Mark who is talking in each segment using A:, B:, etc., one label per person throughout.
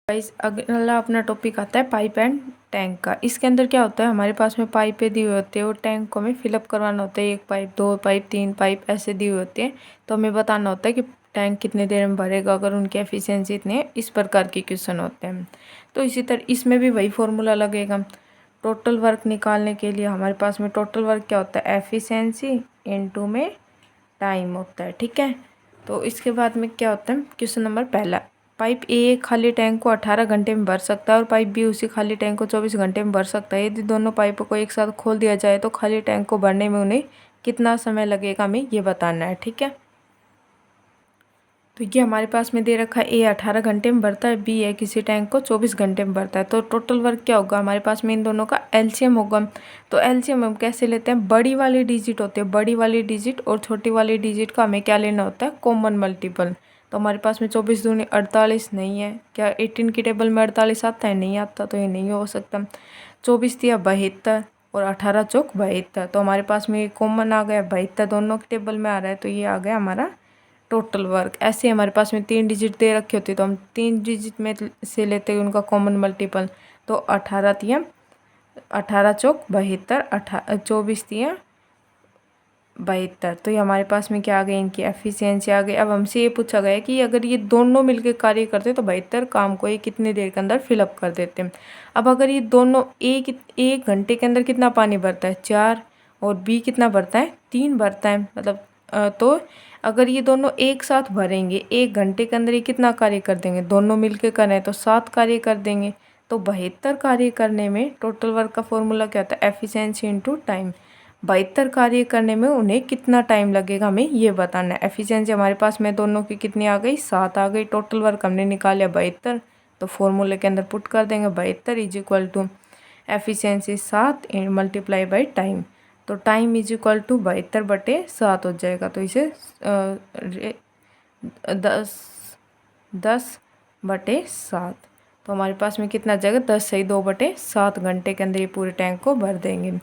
A: Guys अगला अपना topic आता है पाइप एंड टैंक का। इसके अंदर क्या होता है, हमारे पास में पाइपें दी हुई होती है और टैंक को हमें फिलअप करवाना होता है। 1 पाइप, 2 पाइप, 3 पाइप ऐसे दी हुई होती है। तो हमें बताना होता है कि टैंक कितने देर में भरेगा, अगर उनकी एफिशिएंसी इतनी है। इस प्रकार के क्वेश्चन होते हैं। तो इसी तरह इसमें भी वही फॉर्मूला लगेगा। टोटल वर्क निकालने के लिए हमारे पास में टोटल वर्क क्या होता है, एफिशिएंसी इनटू में टाइम होता है। ठीक है, तो इसके बाद में क्या होता है, क्वेश्चन नंबर पहला, पाइप ए खाली टैंक को 18 घंटे में भर सकता है और पाइप बी उसी खाली टैंक को 24 घंटे में भर सकता है। यदि दोनों पाइपों को एक साथ खोल दिया जाए तो खाली टैंक को भरने में उन्हें कितना समय लगेगा, हमें ये बताना है। ठीक है, तो ये हमारे पास में दे रखा है, ए 18 घंटे में भरता है, बी है किसी टैंक को 24 घंटे में भरता है। तो टोटल वर्क क्या होगा, हमारे पास में इन दोनों का एलसीएम होगा। तो एलसीएम हम कैसे लेते हैं, बड़ी वाली डिजिट होती है, बड़ी वाली डिजिट और छोटी वाली डिजिट का हमें क्या लेना होता है, कॉमन मल्टीपल। तो हमारे पास में 24 दूनी 48 नहीं है, क्या 18 की टेबल में 48 आता है, नहीं आता, तो ये नहीं हो सकता। 24 दिया 72 और 18 चौक 72, तो हमारे पास में ये कॉमन आ गया 72, दोनों के टेबल में आ रहा है, तो ये आ गया हमारा टोटल वर्क। ऐसे हमारे पास में 3 डिजिट दे रखी होती है, तो हम 3 डिजिट में से लेते हैं उनका कॉमन मल्टीपल। तो 18 दिया 18 चौक 72, 24 दिया 72, तो ये हमारे पास में क्या आ गई, इनकी एफिशिएंसी आ गई। अब हमसे ये पूछा गया कि अगर ये दोनों मिलकर कार्य करते तो 72 काम को ये कितनी देर के अंदर फिलअप कर देते हैं। अब अगर ये दोनों एक घंटे के अंदर कितना पानी भरता है, 4, और बी कितना भरता है, 3 भरता है, मतलब तो अगर ये दोनों एक साथ भरेंगे 1 घंटे के अंदर ये कितना कार्य कर देंगे, दोनों मिलकर करें तो 7 कार्य कर देंगे। तो 72 कार्य करने में टोटल वर्क का फॉर्मूला क्या होता है, एफिशिएंसी इनटू टाइम। 72 कार्य करने में उन्हें कितना टाइम लगेगा, हमें ये बताना है। एफिशिएंसी हमारे पास में दोनों की कितनी आ गई, 7 आ गई। टोटल वर्क हमने निकाला 72, तो फॉर्मूले के अंदर पुट कर देंगे 72 is equal to efficiency 7 multiply by time. तो टाइम इज इक्वल टू 72/7 हो जाएगा। तो इसे 10/7, तो हमारे पास में कितना जाएगा, 10 सही 2/7 घंटे के अंदर ये पूरे टैंक को भर देंगे।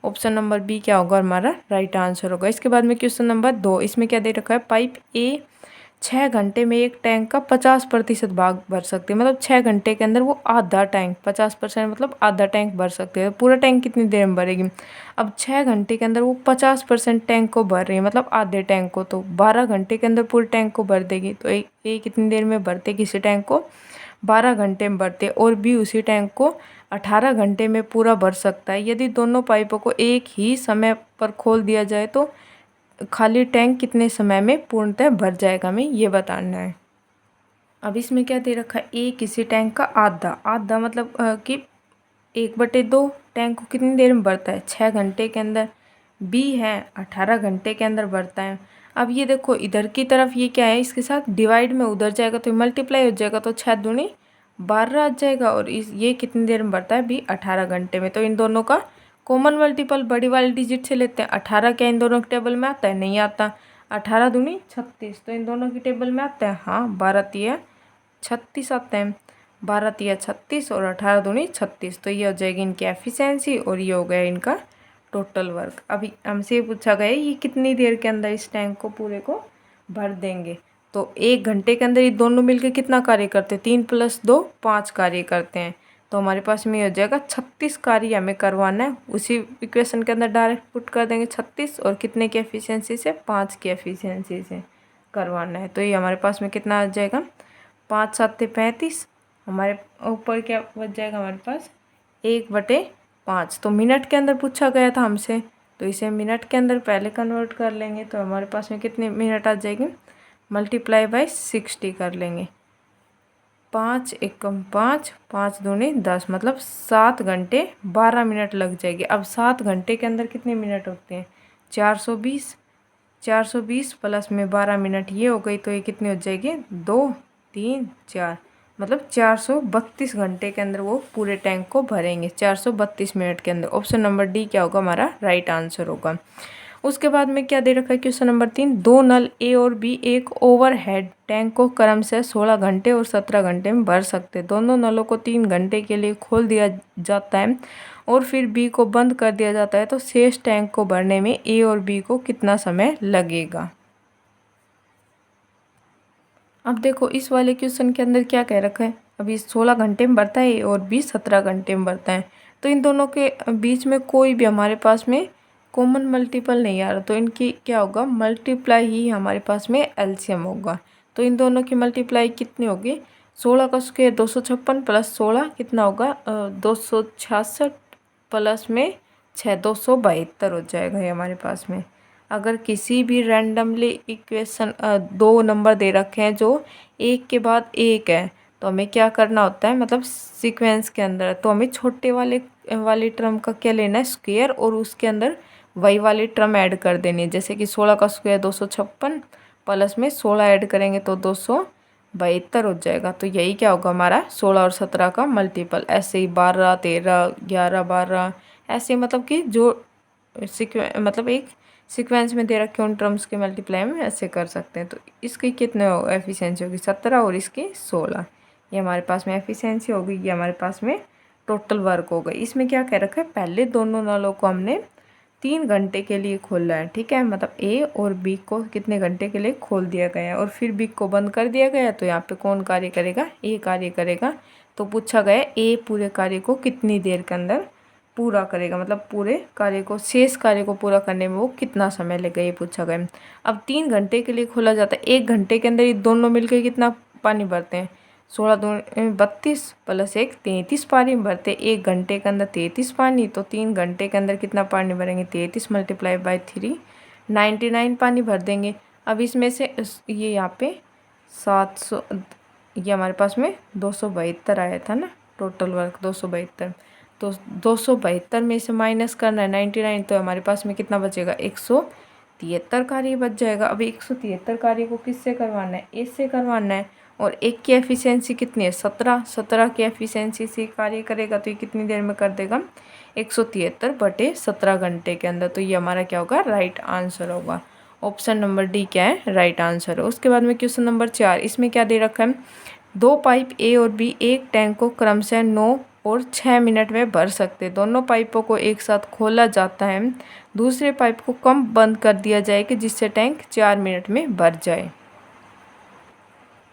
A: ऑप्शन नंबर बी क्या होगा, हमारा राइट आंसर होगा। इसके बाद में क्वेश्चन नंबर 2, इसमें क्या दे रखा है, पाइप ए 6 घंटे में एक टैंक का 50% भाग भर सकती है, मतलब 6 घंटे के अंदर वो आधा टैंक, 50% मतलब आधा टैंक भर सकते हैं। पूरा टैंक कितनी देर में भरेगी, अब 6 घंटे के अंदर वो 50% टैंक को भर रही है, मतलब आधे टैंक को, तो 12 घंटे के अंदर पूरे टैंक को भर देगी। तो ए कितनी देर में भरते, किसी टैंक को 12 घंटे में भरते, और बी उसी टैंक को 18 घंटे में पूरा भर सकता है। यदि दोनों पाइपों को एक ही समय पर खोल दिया जाए तो खाली टैंक कितने समय में पूर्णतः भर जाएगा, हमें ये बताना है। अब इसमें क्या दे रखा है, ए किसी टैंक का आधा मतलब कि 1/2 टैंक को कितनी देर में भरता है, 6 घंटे के अंदर। बी है 18 घंटे के अंदर भरता है। अब ये देखो इधर की तरफ ये क्या है, इसके साथ डिवाइड में उधर जाएगा तो मल्टीप्लाई हो जाएगा, तो 6 दूनी 12 आ जाएगा। और ये कितनी देर में भरता है, बी 18 घंटे में। तो इन दोनों का कॉमन मल्टीपल बड़ी वाली डिजिट से लेते हैं। 18 क्या इन दोनों के टेबल में आता है, नहीं आता। 18 दूनी 36, तो इन दोनों की टेबल में आता है, हाँ 12 तिया 36 आता है। 12 तिया 36 और 18 दूनी 36, तो ये हो जाएगी इनकी एफिशिएंसी और ये हो गया इनका टोटल वर्क। अभी हमसे ये पूछा गया ये कितनी देर के अंदर इस टैंक को पूरे को भर देंगे। तो 1 घंटे के अंदर ये दोनों मिलकर कितना कार्य करते हैं, 3 + 2 5 कार्य करते हैं। तो हमारे पास में ये हो जाएगा 36 कार्य हमें करवाना है। उसी इक्वेशन के अंदर डायरेक्ट पुट कर देंगे 36, और कितने की एफिशिएंसी से, 5 की एफिशिएंसी से करवाना है। तो ये हमारे पास में कितना आ जाएगा, 5 7 35, हमारे ऊपर क्या बच जाएगा हमारे पास 1/5। तो मिनट के अंदर पूछा गया था हमसे, तो इसे मिनट के अंदर पहले कन्वर्ट कर लेंगे। तो हमारे पास में कितने मिनट आ जाएगी, मल्टीप्लाई बाई 60 कर लेंगे। 5 एकम 5, 5 दूनी 10, मतलब 7 घंटे 12 मिनट लग जाएगी। अब 7 घंटे के अंदर कितने मिनट होते हैं, 420, 420 प्लस में 12 मिनट ये हो गई, तो ये कितनी हो जाएगी, 2 3 4, मतलब 432 घंटे के अंदर वो पूरे टैंक को भरेंगे, 432 मिनट के अंदर। ऑप्शन नंबर डी क्या होगा, हमारा राइट आंसर होगा। उसके बाद में क्या दे रखा है, क्वेश्चन नंबर 3, 2 नल ए और बी एक ओवरहेड टैंक को क्रम से 16 घंटे और 17 घंटे में भर सकते हैं। दोनों नलों को 3 घंटे के लिए खोल दिया जाता है और फिर बी को बंद कर दिया जाता है, तो शेष टैंक को भरने में ए और बी को कितना समय लगेगा। अब देखो इस वाले क्वेश्चन के अंदर क्या कह रखा है, अभी 16 घंटे में बढ़ता है और बी 17 घंटे में बढ़ता है। तो इन दोनों के बीच में कोई भी हमारे पास में कॉमन मल्टीपल नहीं आ रहा, तो इनकी क्या होगा, मल्टीप्लाई ही हमारे पास में एलसीएम होगा। तो इन दोनों की मल्टीप्लाई कितनी होगी, 16 का स्क्वायर 256 प्लस 16 कितना होगा 266 प्लस में 6 272 हो जाएगा ये हमारे पास में। अगर किसी भी रैंडमली इक्वेशन दो नंबर दे रखे हैं जो एक के बाद एक है, तो हमें क्या करना होता है, मतलब सीक्वेंस के अंदर, तो हमें छोटे वाले टर्म का क्या लेना है, स्क्वायर, और उसके अंदर वही वाली टर्म ऐड कर देनी है। जैसे कि 16 का स्क्वायर 256 प्लस में 16 ऐड करेंगे तो 272 हो जाएगा। तो यही क्या होगा हमारा 16 और 17 का मल्टीपल। ऐसे ही 12 13 11 12 ऐसे, मतलब कि जो मतलब एक सीक्वेंस में दे रखे उन टर्म्स के मल्टीप्लाई में ऐसे कर सकते हैं। तो इसकी कितने एफिशिएंसी होगी 17 और इसकी 16, ये हमारे पास में एफिशिएंसी होगी। ये हमारे पास में टोटल वर्क हो गई। इसमें क्या कह रखा है, पहले दोनों नलों को हमने 3 घंटे के लिए खोला है, ठीक है, मतलब ए और बी को कितने घंटे के लिए खोल दिया गया है और फिर बी को बंद कर दिया गया। तो यहाँ पे कौन कार्य करेगा, ए कार्य करेगा। तो पूछा गया ए पूरे कार्य को कितनी देर के अंदर पूरा करेगा, मतलब पूरे कार्य को, शेष कार्य को पूरा करने में वो कितना समय लगेगा, ये पूछा गया। अब 3 घंटे के लिए खोला जाता है, 1 घंटे के अंदर ये दोनों मिलकर कितना पानी भरते हैं, 16 दूनी 32 प्लस 1 33 पानी भरते। 1 घंटे के अंदर 33 पानी, तो 3 घंटे के अंदर कितना पानी भरेंगे, 33 मल्टीप्लाई बाई 3 99 पानी भर देंगे। अब इसमें से ये यहाँ पे 700, ये हमारे पास में 272 आया था ना, टोटल वर्क 272। तो 272 में से माइनस करना है 99, तो हमारे पास में कितना बचेगा 173 कार्य बच जाएगा। अभी 173 कार्य को किससे करवाना है, ए से करवाना है। और एक की एफिशिएंसी कितनी है 17, 17 की एफिशिएंसी से कार्य करेगा तो ये कितनी देर में कर देगा 173/17 घंटे के अंदर। तो ये हमारा क्या होगा, राइट आंसर होगा। ऑप्शन नंबर डी क्या है, राइट आंसर है। उसके बाद में क्वेश्चन नंबर 4, इसमें क्या दे रखा है, 2 पाइप ए और बी एक टैंक को क्रमशः 9 और 6 मिनट में भर सकते। दोनों पाइपों को एक साथ खोला जाता है, दूसरे पाइप को कम बंद कर दिया जाए कि जिससे टैंक 4 मिनट में भर जाए।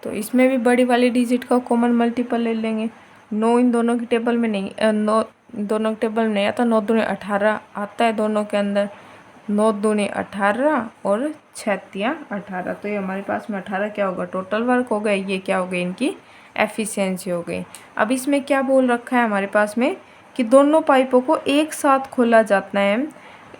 A: तो इसमें भी बड़ी वाली डिजिट का कॉमन मल्टीपल ले लेंगे। 9 इन दोनों की टेबल में नहीं, 9 दोनों की टेबल में नहीं आता, 9 दूनी 18 आता है दोनों के अंदर, 9 दूनी 18 और 6 18। तो ये हमारे पास में 18 क्या होगा, टोटल वर्क हो गया। ये क्या हो गई, इनकी एफिशिएंसी हो गई। अब इसमें क्या बोल रखा है हमारे पास में कि दोनों पाइपों को एक साथ खोला जाता है,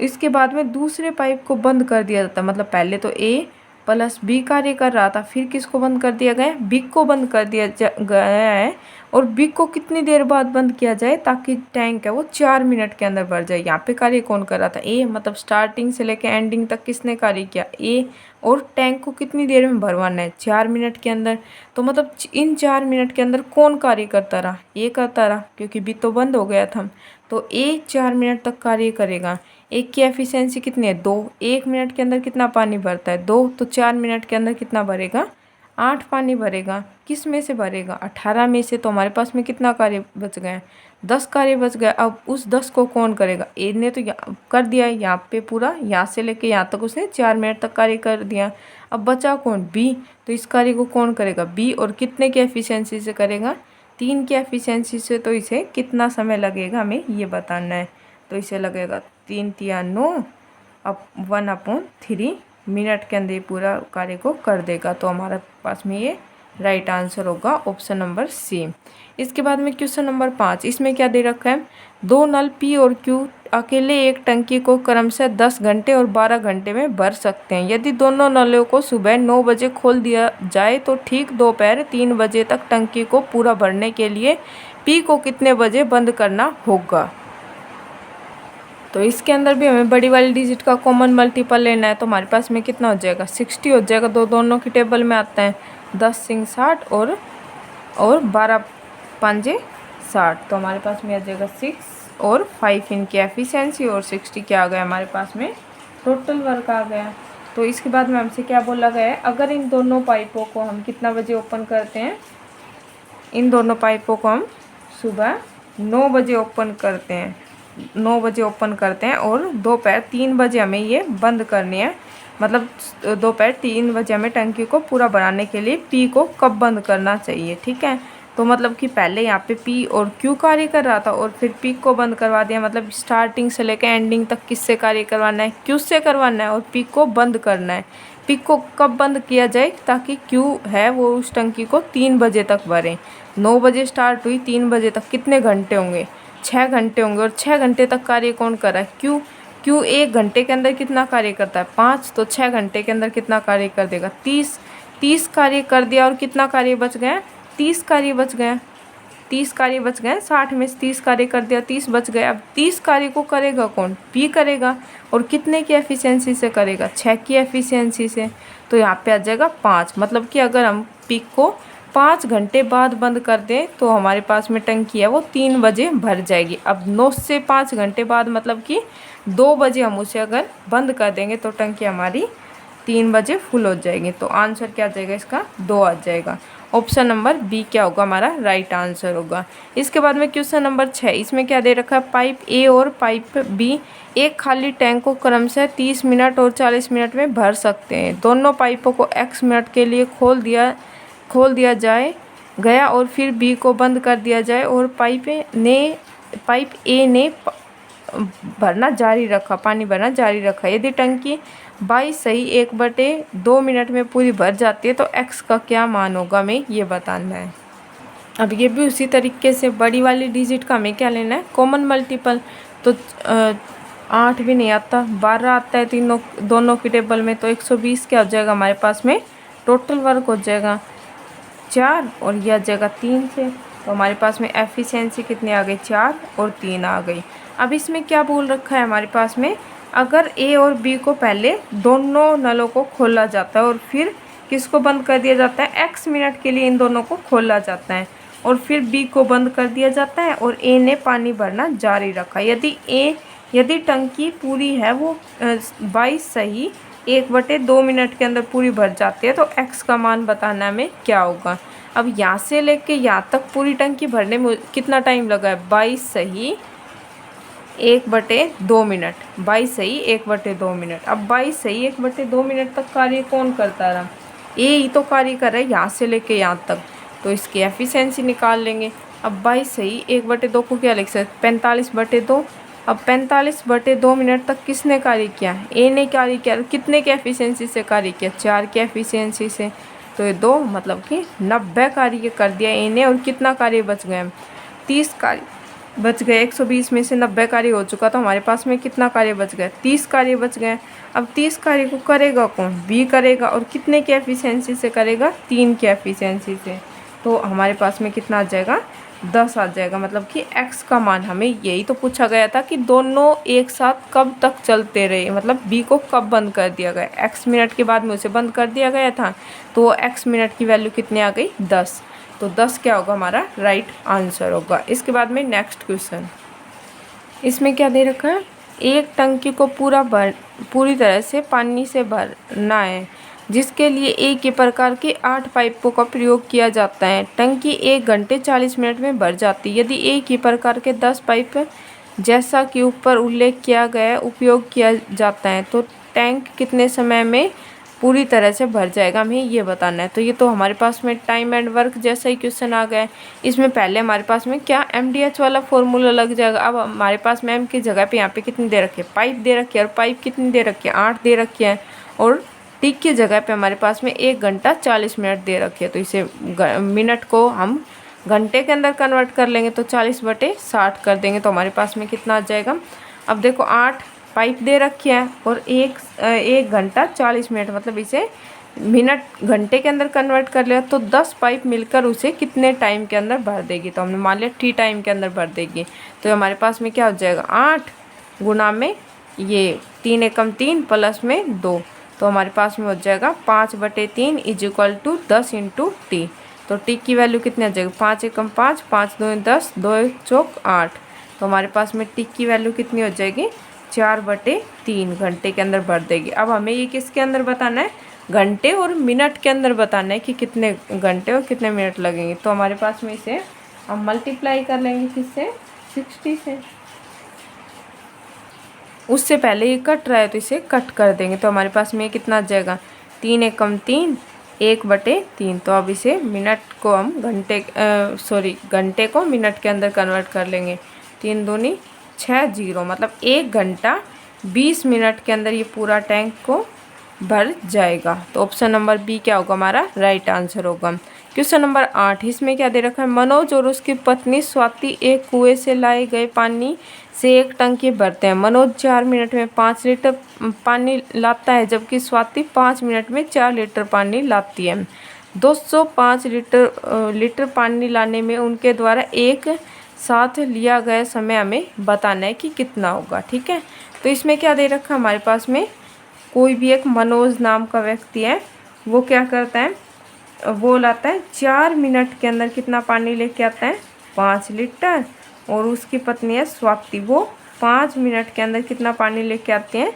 A: इसके बाद में दूसरे पाइप को बंद कर दिया जाता है। मतलब पहले तो ए प्लस बी कार्य कर रहा था, फिर किसको बंद कर दिया गया, बी को बंद कर दिया गया है। और बी को कितनी देर बाद बंद किया जाए ताकि टैंक है वो 4 मिनट के अंदर भर जाए। यहाँ पे कार्य कौन कर रहा था, ए, मतलब स्टार्टिंग से लेकर एंडिंग तक किसने कार्य किया, ए। और टैंक को कितनी देर में भरवाना है, 4 मिनट के अंदर। तो मतलब इन 4 मिनट के अंदर कौन कार्य करता रहा, ए करता रहा, क्योंकि बी तो बंद हो गया था। तो ए 4 मिनट तक कार्य करेगा। एक की एफिशिएंसी कितनी है 2, 1 मिनट के अंदर कितना पानी भरता है 2, तो 4 मिनट के अंदर कितना भरेगा 8 पानी भरेगा। किस में से भरेगा 18 में से। तो हमारे पास में कितना कार्य बच गए 10 कार्य बच गए। अब उस 10 को कौन करेगा, ए ने तो कर दिया है यहाँ पे पूरा, यहाँ से लेके यहाँ तक उसने 4 मिनट तक कार्य कर दिया। अब बचा कौन, बी, तो इस कार्य को कौन करेगा, बी। और कितने की एफिशिएंसी से करेगा 3 की एफिशिएंसी से। तो इसे कितना समय लगेगा हमें ये बताना है। तो इसे लगेगा 3 तिया 9 अब 1/3 मिनट के अंदर ये पूरा कार्य को कर देगा। तो हमारे पास में ये राइट आंसर होगा ऑप्शन नंबर सी। इसके बाद में क्वेश्चन नंबर 5, इसमें क्या दे रखा है, 2 नल पी और क्यू अकेले एक टंकी को क्रमशः 10 घंटे और 12 घंटे में भर सकते हैं। यदि दोनों नलों को सुबह 9 बजे खोल दिया जाए तो ठीक दोपहर 3 बजे तक टंकी को पूरा भरने के लिए पी को कितने बजे बंद करना होगा। तो इसके अंदर भी हमें बड़ी वाली डिजिट का कॉमन मल्टीपल लेना है। तो हमारे पास में कितना हो जाएगा 60 हो जाएगा, दोनों की टेबल में आता है 10 सिंग 60 और 12 पंजे 60। तो हमारे पास में आ जाएगा 6 और 5 इनकी एफिशिएंसी और 60 क्या आ गया हमारे पास में टोटल वर्क आ गया। तो इसके बाद में हमसे क्या बोला गया है, अगर इन दोनों पाइपों को हम कितना बजे ओपन करते हैं, इन दोनों पाइपों को हम सुबह 9 बजे ओपन करते हैं, 9 बजे ओपन करते हैं और दोपहर 3 बजे हमें ये बंद करनी है। मतलब दोपहर 3 बजे हमें टंकी को पूरा बनाने के लिए पी को कब बंद करना चाहिए, ठीक है। तो मतलब कि पहले यहाँ पे पी और क्यू कार्य कर रहा था और फिर पी को बंद करवा दिया। मतलब स्टार्टिंग से लेकर एंडिंग तक किससे कार्य करवाना है, क्यू से करवाना है और पी को बंद करना है। पी को कब बंद किया जाए, ताकि क्यू है वो उस टंकी को 3 बजे तक भरे। 9 बजे स्टार्ट हुई, 3 बजे तक कितने घंटे होंगे, 6 घंटे होंगे। और 6 घंटे तक कार्य कौन कर रहा है, क्यू। क्यू 1 घंटे के अंदर कितना कार्य करता है, 5, तो 6 घंटे के अंदर कितना कार्य कर देगा, 30। 30 कार्य कर दिया और कितना कार्य बच गया, 30 कार्य बच गया। 30 कार्य बच गए, 60 में से 30 कार्य कर दिया, 30 बच गए। अब 30 कार्य को करेगा कौन, पी करेगा। और कितने की एफिशिएंसी से करेगा, 6 की एफिशिएंसी से। तो यहाँ पे आ जाएगा 5। मतलब कि अगर हम पी को 5 घंटे बाद बंद कर दें तो हमारे पास में टंकी है वो 3 बजे भर जाएगी। अब 9 से 5 घंटे बाद मतलब कि 2 बजे हम उसे अगर बंद कर देंगे तो टंकी हमारी 3 बजे फुल हो जाएगी। तो आंसर क्या आ जाएगा इसका, 2 आ जाएगा। ऑप्शन नंबर बी क्या होगा हमारा राइट आंसर होगा। इसके बाद में क्वेश्चन नंबर 6, इसमें क्या दे रखा है, पाइप ए और पाइप बी एक खाली टैंक को क्रमशः 30 मिनट और 40 मिनट में भर सकते हैं। दोनों पाइपों को x मिनट के लिए खोल दिया जाए गया और फिर बी को बंद कर दिया जाए और पाइप ए ने भरना जारी रखा, पानी भरना जारी रखा। यदि टंकी 22 सही 1/2 मिनट में पूरी भर जाती है तो x का क्या मान होगा, हमें ये बताना है। अब ये भी उसी तरीके से बड़ी वाली डिजिट का हमें क्या लेना है, कॉमन मल्टीपल। तो 8 भी नहीं आता, 12 आता है दोनों की टेबल में। तो 120 क्या हो जाएगा हमारे पास में, टोटल वर्क हो जाएगा 4 और यह आ जाएगा 3 से। तो हमारे पास में एफिशिएंसी कितनी आ गई, 4 और 3 आ गई। अब इसमें क्या बोल रखा है हमारे पास में, अगर ए और बी को पहले दोनों नलों को खोला जाता है और फिर किसको बंद कर दिया जाता है, x मिनट के लिए इन दोनों को खोला जाता है और फिर बी को बंद कर दिया जाता है और ए ने पानी भरना जारी रखा। यदि टंकी पूरी है वो 22 सही 1/2 मिनट के अंदर पूरी भर जाती है तो x का मान बताना हमें क्या होगा। अब यहाँ से लेके यहाँ तक पूरी टंकी भरने में कितना टाइम लगा है, 22 सही 1/2 मिनट, 22 सही 1/2 मिनट। अब 22 सही 1/2 मिनट तक कार्य कौन करता रहा, ए ही तो कार्य कर रहा है यहाँ से लेके यहाँ तक। तो इसकी एफिशिएंसी निकाल लेंगे। अब 22 सही 1/2 को क्या लिख सकते, 45/2। अब 45/2 मिनट तक किसने कार्य किया, ए ने कार्य किया। कितने की एफिशिएंसी से कार्य किया, 4 की एफिशिएंसी से। तो ये 2 मतलब कि 90 कार्य कर दिया ए ने। और कितना कार्य बच गए, 30 कार्य बच गए। 120 में से 90 कार्य हो चुका तो हमारे पास में कितना कार्य बच गया, 30 कार्य बच गए। अब 30 कार्य को करेगा कौन, बी करेगा। और कितने की एफिशिएंसी से करेगा, 3 की एफिशिएंसी से। तो हमारे पास में कितना आ जाएगा, 10 आ जाएगा। मतलब कि x का मान, हमें यही तो पूछा गया था कि दोनों एक साथ कब तक चलते रहे, मतलब b को कब बंद कर दिया गया। x मिनट के बाद में उसे बंद कर दिया गया था तो x मिनट की वैल्यू कितनी आ गई, 10। तो 10 क्या होगा हमारा राइट आंसर होगा। इसके बाद में नेक्स्ट क्वेश्चन, इसमें क्या दे रखा है, एक टंकी को पूरी तरह से पानी से भरना है जिसके लिए एक ही प्रकार के 8 पाइपों का प्रयोग किया जाता है। टंकी 1 घंटे 40 मिनट में भर जाती है। यदि एक ही प्रकार के 10 पाइप जैसा कि ऊपर उल्लेख किया गया उपयोग किया जाता है तो टैंक कितने समय में पूरी तरह से भर जाएगा, हमें ये बताना है। तो ये तो हमारे पास में टाइम एंड वर्क जैसा ही क्वेश्चन आ गया है। इसमें पहले हमारे पास में क्या MDH वाला फॉर्मूला लग जाएगा। अब हमारे पास में M की जगह पे यहाँ पे कितनी दे रखी है, पाइप दे रखी है। और पाइप कितनी दे रखी है, 8 दे रखी है। और टिक की जगह पे हमारे पास में 1 घंटा 40 मिनट दे रखी है। तो इसे मिनट को हम घंटे के अंदर कन्वर्ट कर लेंगे तो 40/60 कर देंगे तो हमारे पास में कितना आ जाएगा। अब देखो 8 पाइप दे रखी है और 1 घंटा 40 मिनट, मतलब इसे मिनट घंटे के अंदर कन्वर्ट कर लिया तो 10 पाइप मिलकर उसे कितने टाइम के अंदर भर देगी। तो हमने मान लिया T टाइम के अंदर भर देगी। तो हमारे पास में क्या हो जाएगा, 8 गुना में ये 3 एकम 3 प्लस में 2, तो हमारे पास में हो जाएगा 5/3 = 10 × T। तो T की वैल्यू कितनी आ जाएगी, 5 एकम 5, 5 2 10, 2 1 चौक 8। तो हमारे पास में T की वैल्यू कितनी हो जाएगी, 4/3 घंटे के अंदर भर देगी। अब हमें ये किसके अंदर बताना है, घंटे और मिनट के अंदर बताना है कि कितने घंटे और कितने मिनट लगेंगे। तो हमारे पास में इसे हम मल्टीप्लाई कर लेंगे किससे, 60 से। उससे पहले ये कट रहा है तो इसे कट कर देंगे। तो हमारे पास में कितना आ जाएगा, 3 एकम 3 1/3। तो अब इसे मिनट को हम घंटे को मिनट के अंदर कन्वर्ट कर लेंगे। 3 दूनी 6 0, मतलब 1 घंटा 20 मिनट के अंदर ये पूरा टैंक को भर जाएगा। तो ऑप्शन नंबर बी क्या होगा हमारा राइट आंसर होगा। क्वेश्चन नंबर 8, इसमें क्या दे रखा है, मनोज और उसकी पत्नी स्वाति एक कुएं से लाए गए पानी से एक टंकी भरते हैं। मनोज 4 मिनट में 5 लीटर पानी लाता है, जबकि स्वाति 5 मिनट में 4 लीटर पानी लाती है। 205 लीटर पानी लाने में उनके द्वारा एक साथ लिया गया समय हमें बताना है कि कितना होगा। ठीक है, तो इसमें क्या दे रखा है हमारे पास में, कोई भी एक मनोज नाम का व्यक्ति है, वो क्या करता है, वो लाता है 4 मिनट के अंदर कितना पानी लेके आता है, 5 लीटर। और उसकी पत्नी है स्वाति, वो 5 मिनट के अंदर कितना पानी लेके आती हैं,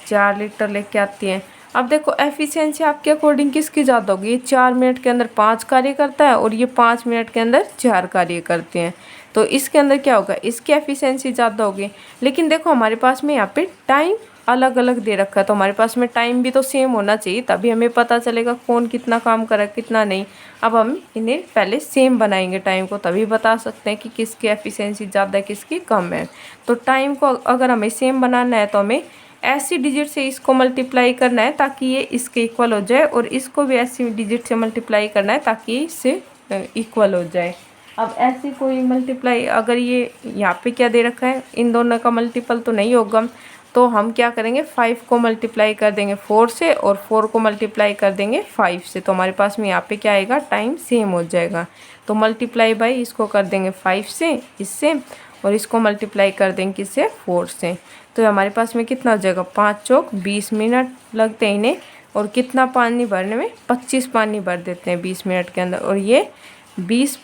A: 4 लीटर लेके आती हैं। अब देखो एफिशिएंसी आपके अकॉर्डिंग किसकी ज़्यादा होगी, ये 4 मिनट के अंदर 5 कार्य करता है और ये 5 मिनट के अंदर 4 कार्य करते हैं। तो इसके अंदर क्या होगा, इसकी एफिशिएंसी ज़्यादा होगी। लेकिन देखो हमारे पास में यहाँ पे टाइम अलग अलग दे रखा है, तो हमारे पास में टाइम भी तो सेम होना चाहिए, तभी हमें पता चलेगा कौन कितना काम कर रहा है कितना नहीं। अब हम इन्हें पहले सेम बनाएंगे टाइम को, तभी बता सकते हैं कि किसकी एफिशिएंसी ज़्यादा है किसकी कम है। तो टाइम को अगर हमें सेम बनाना है तो हमें ऐसी डिजिट से इसको मल्टीप्लाई करना है ताकि ये इसके इक्वल हो जाए, और इसको भी ऐसी डिजिट से मल्टीप्लाई करना है ताकि इससे इक्वल हो जाए। अब ऐसी कोई मल्टीप्लाई, अगर ये यहाँ पे क्या दे रखा है, इन दोनों का मल्टीपल तो नहीं होगा, तो हम क्या करेंगे 5 को मल्टीप्लाई कर देंगे 4 से, और 4 को मल्टीप्लाई कर देंगे 5 से। तो हमारे पास में यहाँ पे क्या आएगा, टाइम सेम हो जाएगा। तो मल्टीप्लाई बाई इसको कर देंगे 5 से इससे, और इसको मल्टीप्लाई कर देंगे किससे, 4 से। तो हमारे पास में कितना हो जाएगा, 5 चौक 20 मिनट लगते हैं इन्हें। और कितना पानी भरने में, 25 पानी भर देते हैं 20 मिनट के अंदर। और ये 20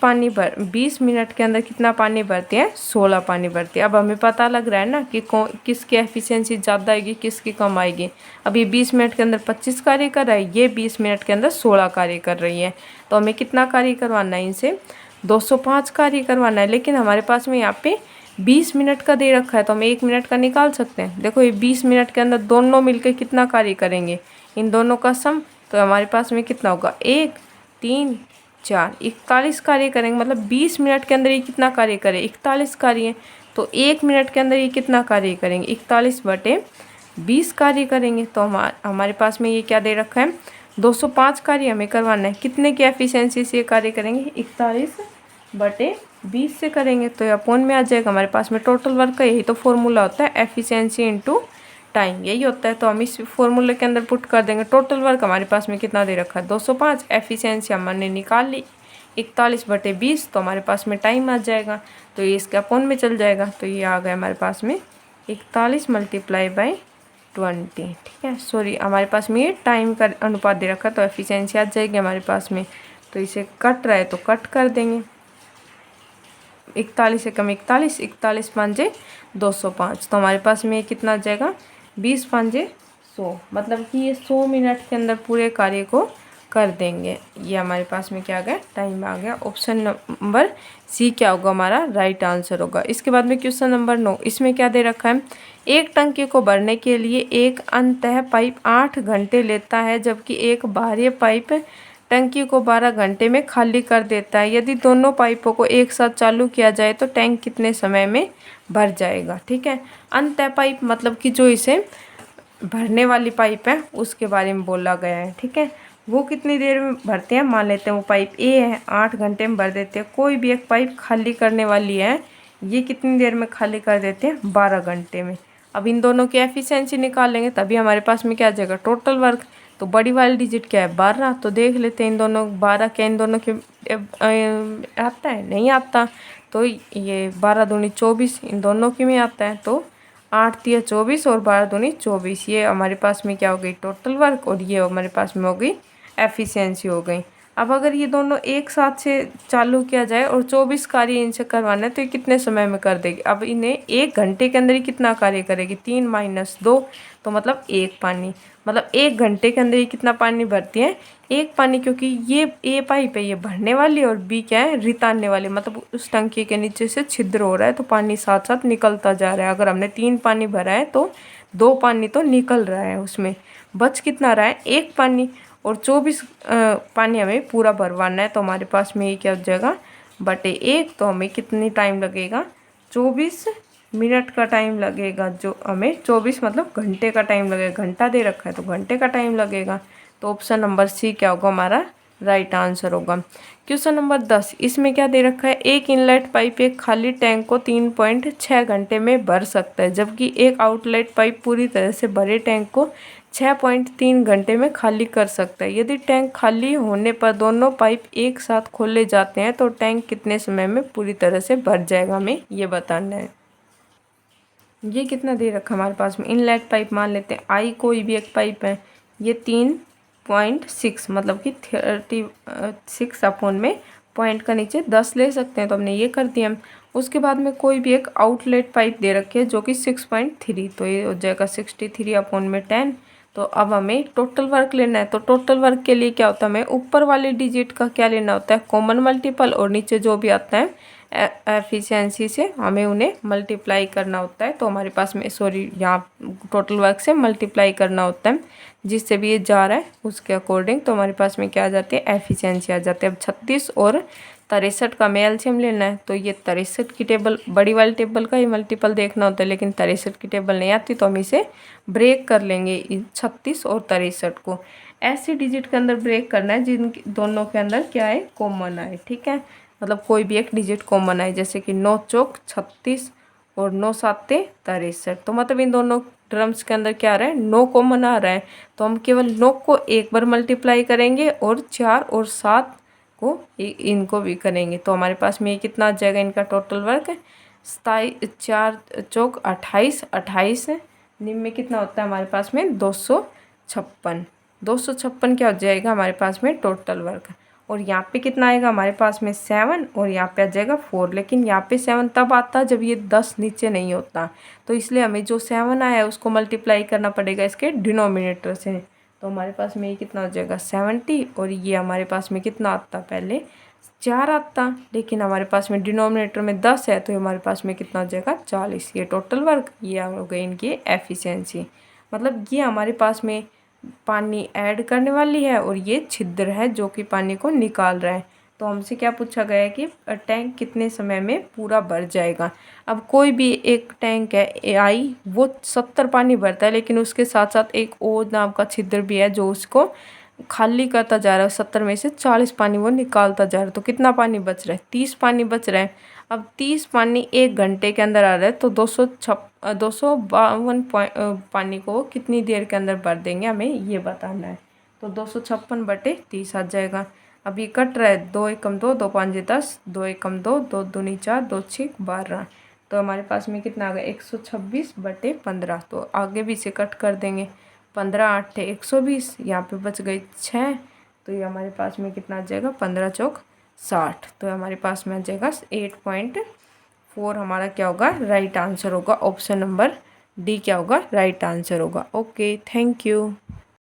A: मिनट के अंदर कितना पानी भरते हैं, 16 पानी भरते हैं। अब हमें पता लग रहा है ना कि किसकी एफिशिएंसी ज़्यादा आएगी किसकी कम आएगी। अब ये 20 मिनट के अंदर 25 कार्य कर रहा है, ये 20 मिनट के अंदर 16 कार्य कर रही है। तो हमें कितना कार्य करवाना है, इनसे 205 कार्य करवाना है। लेकिन हमारे पास में यहाँ पे 20 मिनट का दे रखा है, तो हम 1 मिनट का निकाल सकते हैं। देखो ये 20 मिनट के अंदर दोनों मिलकर कितना कार्य करेंगे, इन दोनों का सम, तो हमारे पास में कितना होगा, 1 3 4 41 कार्य करेंगे। मतलब 20 मिनट के अंदर ये कितना कार्य करे, 41 कार्य। तो 1 मिनट के अंदर ये कितना कार्य करेंगे, 41/20 कार्य करेंगे। तो हमारे पास में ये क्या दे रखा है, 205 कार्य हमें करवाना है। कितने की एफिशिएंसी से ये कार्य करेंगे, 41/20 से करेंगे। तो ये अपोन में आ जाएगा। हमारे पास में टोटल वर्क का यही तो फॉर्मूला होता है, एफिशिएंसी इनटू टाइम, यही होता है। तो हम इस फॉर्मूले के अंदर पुट कर देंगे। टोटल वर्क हमारे पास में कितना दे रखा है, 205। एफिशिएंसी हमने निकाल ली 41/20, तो हमारे पास में टाइम आ जाएगा। तो ये इसके अपोन में चल जाएगा। तो ये आ गया हमारे पास में 41 × 20। ठीक है, सॉरी हमारे पास में ये टाइम का अनुपात दे रखा है, तो एफिशिएंसी आ जाएगी हमारे पास में। तो इसे कट रहा है तो कट कर देंगे, 41 से कम 41, 41 5 205। तो हमारे पास में कितना आ जाएगा, 20 5 100, मतलब कि ये 100 मिनट के अंदर पूरे कार्य को कर देंगे। ये हमारे पास में क्या आ गया, टाइम आ गया। ऑप्शन नंबर सी क्या होगा हमारा राइट आंसर होगा। इसके बाद में क्वेश्चन नंबर 9, इसमें क्या दे रखा है, एक टंकी को भरने के लिए एक अंतः पाइप 8 घंटे लेता है, जबकि एक बाह्य पाइप टंकी को 12 घंटे में खाली कर देता है। यदि दोनों पाइपों को एक साथ चालू किया जाए तो टैंक कितने समय में भर जाएगा। ठीक है, अंतः पाइप मतलब कि जो इसे भरने वाली पाइप है उसके बारे में बोला गया है। ठीक है, वो कितनी देर में भरते हैं, मान लेते हैं वो पाइप ए है, 8 घंटे में भर देते हैं। कोई भी एक पाइप खाली करने वाली है, ये कितनी देर में खाली कर देते हैं, 12 घंटे में। अब इन दोनों की एफिशिएंसी निकाल लेंगे, तभी हमारे पास में क्या आ जाएगा, टोटल वर्क। तो बड़ी वाली डिजिट क्या है, 12। तो देख लेते हैं इन दोनों 12 क्या इन दोनों के आता है, नहीं आता। तो ये 12 दूनी 24 इन दोनों की में आता है। तो 8 3 24 और 12 दूनी 24, ये हमारे पास में क्या हो गई, टोटल वर्क। और ये हमारे पास में हो गई एफिशिएंसी हो गई। अब अगर ये दोनों एक साथ से चालू किया जाए और 24 कार्य इनसे करवाना है तो ये कितने समय में कर देगी। अब इन्हें 1 घंटे के अंदर ही कितना कार्य करेगी, 3 - 2, तो मतलब 1 पानी। मतलब 1 घंटे के अंदर ये कितना पानी भरती है, 1 पानी। क्योंकि ये ए पाइप है, ये भरने वाली, और बी क्या है, रितानने वाली। मतलब उस टंकी के नीचे से छिद्र हो रहा है तो पानी साथ साथ निकलता जा रहा है। अगर हमने 3 पानी भरा है तो 2 पानी तो निकल रहा है, उसमें बच कितना रहा है, 1 पानी। और 24 पानी हमें पूरा भरवाना है। तो हमारे पास में ये क्या हो जाएगा बटे 1। तो हमें कितनी टाइम लगेगा 24 मिनट का टाइम लगेगा, जो हमें 24 मतलब घंटे का टाइम लगेगा। घंटा दे रखा है तो घंटे का टाइम लगेगा। तो ऑप्शन नंबर सी क्या होगा हमारा राइट आंसर होगा। क्वेश्चन नंबर 10, इसमें क्या दे रखा है, एक इनलेट पाइप एक खाली टैंक को 3.6 घंटे में भर सकता है, जबकि एक आउटलेट पाइप पूरी तरह से भरे टैंक को 6.3 घंटे में खाली कर सकता है। यदि टैंक खाली होने पर दोनों पाइप एक साथ खोले जाते हैं तो टैंक कितने समय में पूरी तरह से भर जाएगा, हमें ये बताना है। ये कितना दे रखा हमारे पास में, इनलेट पाइप मान लेते हैं आई, कोई भी एक पाइप है, ये 3.6 मतलब कि 36 अपॉन में पॉइंट का नीचे 10 ले सकते हैं, तो हमने ये कर दिया। उसके बाद में कोई भी एक आउटलेट पाइप दे रखी है जो कि 6.3, तो ये हो जाएगा 63 अपॉन में 10। तो अब हमें टोटल वर्क लेना है। तो टोटल वर्क के लिए क्या होता है, हमें ऊपर वाले डिजिट का क्या लेना होता है कॉमन मल्टीपल, और नीचे जो भी आता है एफिशिएंसी से हमें उन्हें मल्टीप्लाई करना होता है। तो हमारे पास में यहाँ टोटल वर्क से मल्टीप्लाई करना होता है, जिससे भी ये जा रहा है उसके अकॉर्डिंग। तो हमारे पास में क्या आ जाती है एफिशिएंसी आ जाती है। अब 36 और 63 का हमें एलसीएम लेना है। तो ये 63 की टेबल, बड़ी वाली टेबल का ही मल्टीपल देखना होता है, लेकिन 63 की टेबल नहीं आती, तो हम इसे ब्रेक कर लेंगे 36 और 63 को। ऐसे डिजिट के अंदर ब्रेक करना है जिन दोनों के अंदर क्या है कॉमन आए, ठीक है, मतलब कोई भी एक डिजिट कॉमन आए, जैसे कि 9 चौक 36 और 9 साते 63। तो मतलब इन दोनों ड्रम्स के अंदर क्या आ रहा है 9 कॉमन आ रहा है। तो हम केवल 9 को एक बार मल्टीप्लाई करेंगे और 4 और 7 को इनको भी करेंगे। तो हमारे पास में ये कितना आ जाएगा इनका टोटल वर्क, 4 चौक 28, 28 निम में कितना होता है हमारे पास में 256। 256 क्या हो जाएगा हमारे पास में टोटल वर्क। और यहाँ पे कितना आएगा हमारे पास में 7, और यहाँ पे आ जाएगा 4। लेकिन यहाँ पे 7 तब आता जब ये 10 नीचे नहीं होता, तो इसलिए हमें जो 7 आया है उसको मल्टीप्लाई करना पड़ेगा इसके डिनोमिनेटर से। तो हमारे पास में ये कितना हो जाएगा 70, और ये हमारे पास में कितना आता पहले 4 आता, लेकिन हमारे पास में डिनोमिनेटर में 10 है, तो हमारे पास में कितना हो जाएगा 40। ये टोटल वर्क, ये हो गई इनकी एफिशिएंसी। मतलब ये हमारे पास में पानी ऐड करने वाली है और ये छिद्र है जो कि पानी को निकाल रहा है। तो हमसे क्या पूछा गया है कि टैंक कितने समय में पूरा भर जाएगा। अब कोई भी एक टैंक है आई, वो 70 पानी भरता है, लेकिन उसके साथ साथ एक ओ नाम का छिद्र भी है जो उसको खाली करता जा रहा है। 70 में से 40 पानी वो निकालता जा रहा है। तो कितना पानी बच रहा है 30 पानी बच रहा है। अब 30 पानी 1 घंटे के अंदर आ रहा है, तो 252 पानी को कितनी देर के अंदर भर देंगे, हमें ये बताना है। तो 256 बटे 30 आ जाएगा। अब ये कट रहा है, 2 एकम 2, 2 5 10, 2 एकम 2, 2 दूनी 4, 2 6 12। तो हमारे पास में कितना आ गया 126 बटे 15। तो आगे भी इसे कट कर देंगे, 15 8 120, यहाँ पे बच गई 6। तो ये हमारे पास में कितना आ जाएगा 15 चौक 60। तो हमारे पास में आ जाएगा 8.4 हमारा क्या होगा राइट आंसर होगा। ऑप्शन नंबर डी क्या होगा राइट आंसर होगा। Okay, thank you.